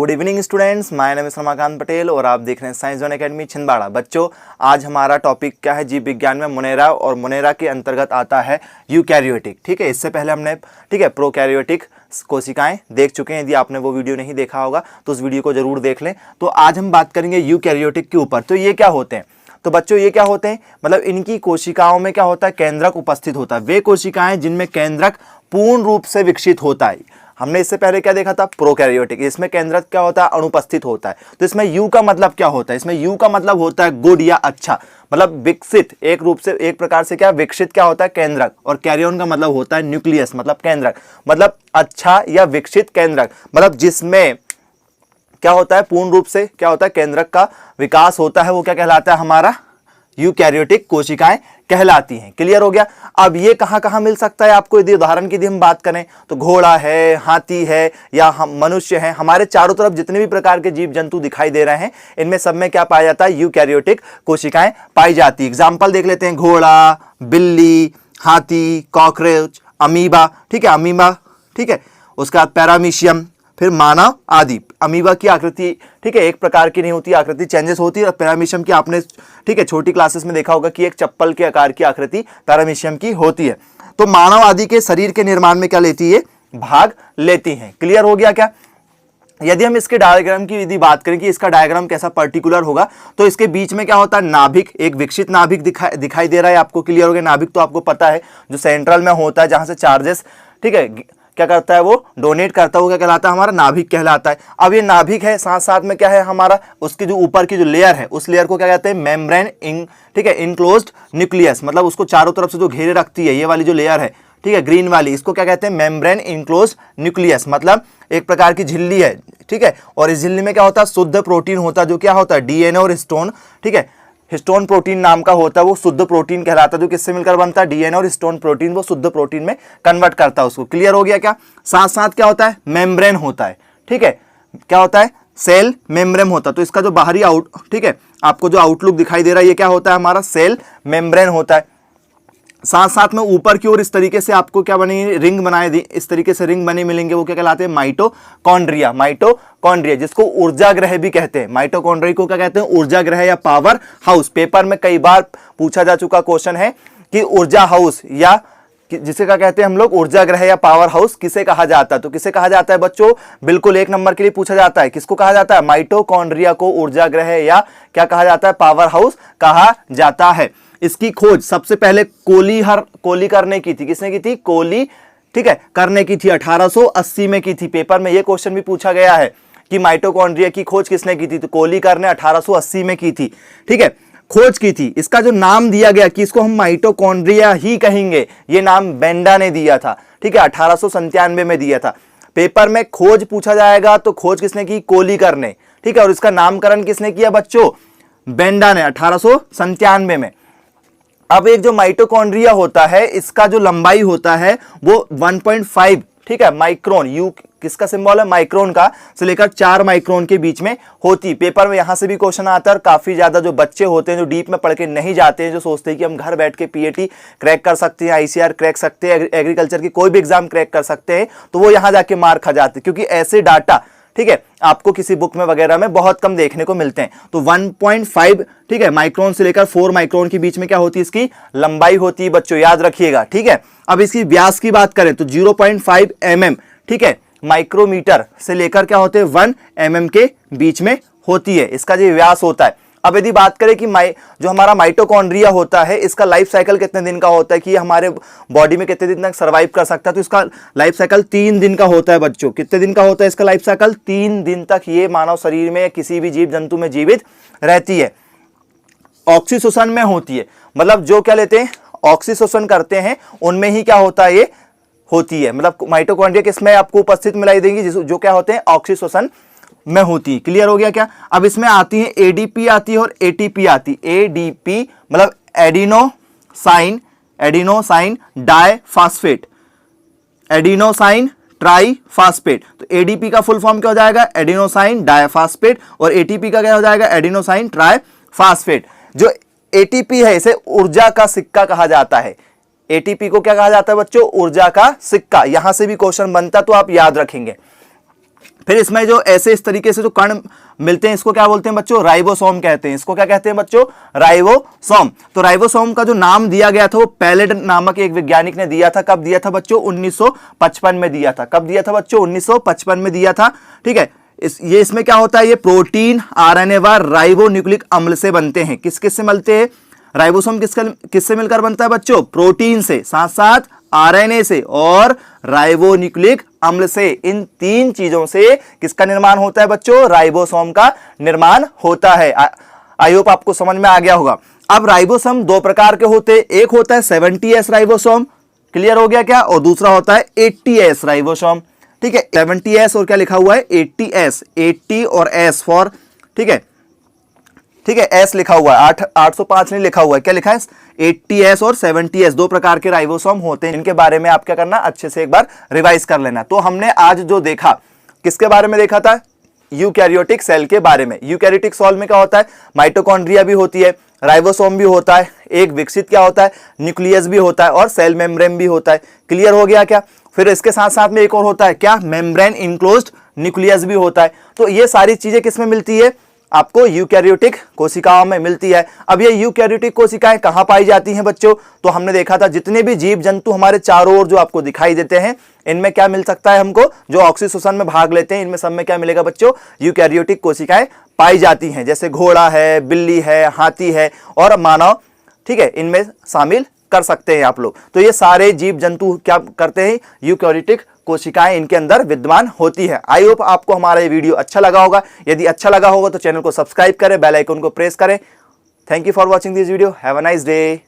Good evening students, my name is Ramakant Patel और आप देख रहे हैं साइंस जोन एकेडमी छिंदवाड़ा। बच्चों, आज हमारा टॉपिक क्या है? जीव विज्ञान में मोनेरा, और मोनेरा के अंतर्गत आता है यूकैरियोटिक। ठीक है, इससे पहले हमने प्रोकैरियोटिक कोशिकाएं देख चुके हैं। यदि आपने वो वीडियो नहीं देखा होगा तो उस वीडियो को जरूर देख लें। तो आज हम बात करेंगे यूकैरियोटिक के ऊपर। तो ये क्या होते हैं? तो बच्चों ये क्या होते हैं? मतलब इनकी कोशिकाओं में क्या होता है? केंद्रक उपस्थित होता है। वे कोशिकाएं जिनमें केंद्रक पूर्ण रूप से विकसित होता है। हमने इससे पहले क्या देखा था? प्रोकैरियोटिक। इसमें केंद्रक क्या होता है? अनुपस्थित होता है। तो इसमें यू का मतलब क्या होता है? इसमें यू का मतलब होता है गुड या अच्छा, मतलब विकसित, एक रूप से, एक प्रकार से क्या विकसित क्या होता है? केंद्रक। और कैरियन का मतलब होता है न्यूक्लियस, मतलब केंद्रक, मतलब अच्छा या विकसित केंद्रक, मतलब जिसमें क्या होता है? पूर्ण रूप से क्या होता है? केंद्रक का विकास होता है। वो क्या कहलाता है? हमारा यूकैरियोटिक कोशिकाएं कहलाती हैं। क्लियर हो गया? अब ये कहां मिल सकता है आपको? यदि उदाहरण की यदि हम बात करें तो घोड़ा है, हाथी है, या हम मनुष्य हैं, हमारे चारों तरफ जितने भी प्रकार के जीव जंतु दिखाई दे रहे हैं, इनमें सब में क्या पाया जाता है? यूकैरियोटिक कोशिकाएं पाई जाती है। एग्जाम्पल देख लेते हैं। घोड़ा, बिल्ली, हाथी, कॉकरोच, अमीबा। ठीक है, अमीबा। ठीक है, उसके बाद पैरामीशियम, फिर मानव आदि। अमीबा की आकृति ठीक है एक प्रकार की नहीं होती, आकृति चेंजेस होती है। और पैरामीशियम की आपने ठीक है छोटी क्लासेस में देखा होगा कि एक चप्पल के आकार की आकृति पैरामीशियम की होती है। तो मानव आदि के शरीर के निर्माण में क्या लेती है? भाग लेती हैं। क्लियर हो गया क्या? यदि हम इसके डायग्राम की यदि बात करें कि इसका डायग्राम कैसा पर्टिकुलर होगा, तो इसके बीच में क्या होता है? नाभिक, एक विकसित नाभिक दिखाई दे रहा है आपको। क्लियर हो गया? नाभिक तो आपको पता है जो सेंट्रल में होता है, जहां से चार्जेस ठीक है क्या करता है? वो डोनेट करता है। वो क्या कहलाता है? हमारा नाभिक कहलाता है। अब ये नाभिक है, साथ साथ में क्या है हमारा? उसकी जो ऊपर की जो लेयर है, उस लेयर को क्या कहते हैं? मेम्ब्रेन ठीक है इनक्लोज्ड न्यूक्लियस, मतलब उसको चारों तरफ से जो घेरे रखती है, ये वाली जो लेयर है ठीक है ग्रीन वाली, इसको क्या कहते हैं? मेम्ब्रेन इनक्लोज्ड न्यूक्लियस, मतलब एक प्रकार की झिल्ली है। ठीक है, और इस झिल्ली में क्या होता है? शुद्ध प्रोटीन होता है, जो क्या होता है? डीएनए और हिस्टोन। ठीक है, हिस्टोन प्रोटीन नाम का होता है, वो शुद्ध प्रोटीन कहलाता है, जो किससे मिलकर बनता है? डीएनए और हिस्टोन प्रोटीन, वो शुद्ध प्रोटीन में कन्वर्ट करता है उसको। क्लियर हो गया क्या? साथ साथ क्या होता है? मेम्ब्रेन होता है। ठीक है, क्या होता है? सेल मेम्ब्रेन होता है। तो इसका जो बाहरी ठीक है आपको जो आउटलुक दिखाई दे रहा है, ये क्या होता है? हमारा सेल मेम्ब्रेन होता है। साथ साथ में ऊपर की ओर इस तरीके से आपको क्या बनी? रिंग बनाए दी, इस तरीके से रिंग बने मिलेंगे। वो क्या कहलाते हैं? माइटोकॉन्ड्रिया। माइटोकॉन्ड्रिया जिसको ऊर्जा ग्रह भी कहते हैं। माइटोकॉन्ड्रिया को क्या कहते हैं? ऊर्जा ग्रह या पावर हाउस। पेपर में कई बार पूछा जा चुका क्वेश्चन है कि ऊर्जा हाउस, या जिसे क्या कहते हैं हम लोग? ऊर्जा ग्रह या पावर हाउस किसे कहा जाता है? तो किसे कहा जाता है बच्चों? बिल्कुल 1 नंबर के लिए पूछा जाता है। किसको कहा जाता है? माइटोकॉन्ड्रिया को ऊर्जा ग्रह या क्या कहा जाता है? पावर हाउस कहा जाता है। इसकी खोज सबसे पहले कोली करने की थी। किसने की थी? कोली ठीक है करने की थी, 1880 में की थी। पेपर में यह क्वेश्चन भी पूछा गया है कि माइटोकॉन्ड्रिया की खोज किसने की थी? तो कोली ने 1880 में की थी। ठीक है, खोज की थी। इसका जो नाम दिया गया कि इसको हम माइटोकॉन्ड्रिया ही कहेंगे, ये नाम बेंडा ने दिया था। ठीक है, 1897 में दिया था। पेपर में खोज पूछा जाएगा तो खोज किसने की? कोली ने। ठीक है, और इसका नामकरण किसने किया बच्चों? बेंडा ने 1897 में। अब एक जो माइटोकॉन्ड्रिया होता है, इसका जो लंबाई होता है वो 1.5 ठीक है माइक्रोन, यू किसका सिंबल है? माइक्रोन का, से लेकर 4 माइक्रोन के बीच में होती। पेपर में यहां से भी क्वेश्चन आता है। और काफी ज्यादा जो बच्चे होते हैं, जो डीप में पढ़ के नहीं जाते हैं, जो सोचते हैं कि हम घर बैठ के पीएटी क्रैक कर सकते हैं, आईसीआर क्रैक सकते हैं, एग्रीकल्चर की कोई भी एग्जाम क्रैक कर सकते हैं, तो वो यहां जाके मार खा जाते हैं, क्योंकि ऐसे डाटा ठीक है आपको किसी बुक में वगैरह में बहुत कम देखने को मिलते हैं। तो 1.5 ठीक है माइक्रोन से लेकर 4 माइक्रोन के बीच में क्या होती है? इसकी लंबाई होती है बच्चों, याद रखिएगा। ठीक है, अब इसकी व्यास की बात करें तो 0.5 mm ठीक है माइक्रोमीटर से लेकर क्या होते हैं? 1 mm के बीच में होती है, इसका जो व्यास होता है। अब यदि बात करें कि जो हमारा माइटोकॉन्ड्रिया होता है, इसका लाइफ साइकिल कितने दिन का होता है, कि हमारे बॉडी में कितने दिन तक सर्वाइव कर सकता है? तो इसका लाइफ साइकिल 3 दिन का होता है बच्चों। कितने दिन का होता है इसका लाइफ साइकिल? 3 दिन तक ये मानव शरीर में या किसी भी जीव जंतु में जीवित रहती है। ऑक्सीशोषण में होती है, मतलब जो क्या लेते हैं? ऑक्सीशोषण करते हैं, उनमें ही क्या होता है? ये होती है। मतलब माइटोकॉन्ड्रिया किसमें आपको उपस्थित मिलाई देंगी? जो क्या होते हैं? ऑक्सीशोषण में होती है। क्लियर हो गया क्या? अब इसमें आती है एडीपी आती है और एटीपी आती है। एडीपी मतलब एडिनोसाइन डाइफॉस्फेट, एडिनोसाइन ट्राइफॉस्फेट। तो एडीपी का फुल फॉर्म क्या हो जाएगा? Adenosine diphosphate. और एटीपी का क्या हो जाएगा? Adenosine triphosphate. जो एटीपी है इसे ऊर्जा का सिक्का कहा जाता है। एटीपी को क्या कहा जाता है बच्चों? ऊर्जा का सिक्का। यहां से भी क्वेश्चन बनता तो आप याद रखेंगे। फिर इसमें जो ऐसे इस तरीके से जो कण मिलते हैं इसको क्या बोलते हैं बच्चों, राइबोसोम कहते हैं। इसको क्या कहते हैं बच्चों, राइबोसोम। तो राइबोसोम का जो नाम दिया गया था वो पैलेड नामक एक वैज्ञानिक ने दिया था। कब दिया था बच्चों, 1955 में दिया था। कब दिया था बच्चों, 1955 में दिया था। ठीक है, इसमें क्या होता है, ये प्रोटीन, आरएनए व राइबो न्यूक्लिक अम्ल से बनते हैं। किस किस से मिलते हैं, राइबोसोम किससे मिलकर बनता है बच्चों, प्रोटीन से, साथ साथ आरएनए से और राइबोन्यूक्लिक अम्ल से। इन तीन चीजों से किसका निर्माण होता है बच्चों, राइबोसोम का निर्माण होता है। आई होप आपको समझ में आ गया होगा। अब राइबोसोम दो प्रकार के होते हैं, एक होता है 70S राइबोसोम, क्लियर हो गया क्या, और दूसरा होता है 80S राइबोसोम। ठीक है, 70S और क्या लिखा हुआ है, 80S, 80 और S फॉर, ठीक है, ठीक है, एस लिखा हुआ है, 805 नहीं लिखा हुआ है, क्या लिखा है, 80S और 70S, दो प्रकार के राइबोसोम होते हैं। इनके बारे में आप क्या करना, अच्छे से एक बार रिवाइज कर लेना। तो हमने आज जो देखा, किसके बारे में देखा था, यूकैरियोटिक सेल के बारे में। यूकैरियोटिक सेल में क्या होता है, माइटोकॉन्ड्रिया भी होती है, राइबोसोम भी होता है, एक विकसित क्या होता है, न्यूक्लियस भी होता है और सेल मेम्ब्रेन भी होता है। क्लियर हो गया क्या। फिर इसके साथ साथ में एक और होता है क्या, मेम्ब्रेन इनक्लोज्ड न्यूक्लियस भी होता है। तो ये सारी चीजें किसमें मिलती है, आपको यूकैरियोटिक कोशिकाओं में मिलती है। अब ये यूकैरियोटिक कोशिकाएं कहां पाई जाती हैं बच्चों, तो हमने देखा था जितने भी जीव जंतु हमारे चारों ओर जो आपको दिखाई देते हैं, इनमें क्या मिल सकता है हमको, जो ऑक्सीशोषण में भाग लेते हैं, इनमें सब में क्या मिलेगा बच्चों, यूकैरियोटिक कोशिकाएं पाई जाती हैं। जैसे घोड़ा है, बिल्ली है, हाथी है और मानव, ठीक है, इनमें शामिल कर सकते हैं आप लोग। तो ये सारे जीव जंतु क्या करते हैं, यूकैरियोटिक कोशिकाएं इनके अंदर विद्यमान होती है। आई होप आपको हमारा ये वीडियो अच्छा लगा होगा। यदि अच्छा लगा होगा तो चैनल को सब्सक्राइब करें, बेल आइकन को प्रेस करें। Thank you for watching this video. Have a nice day.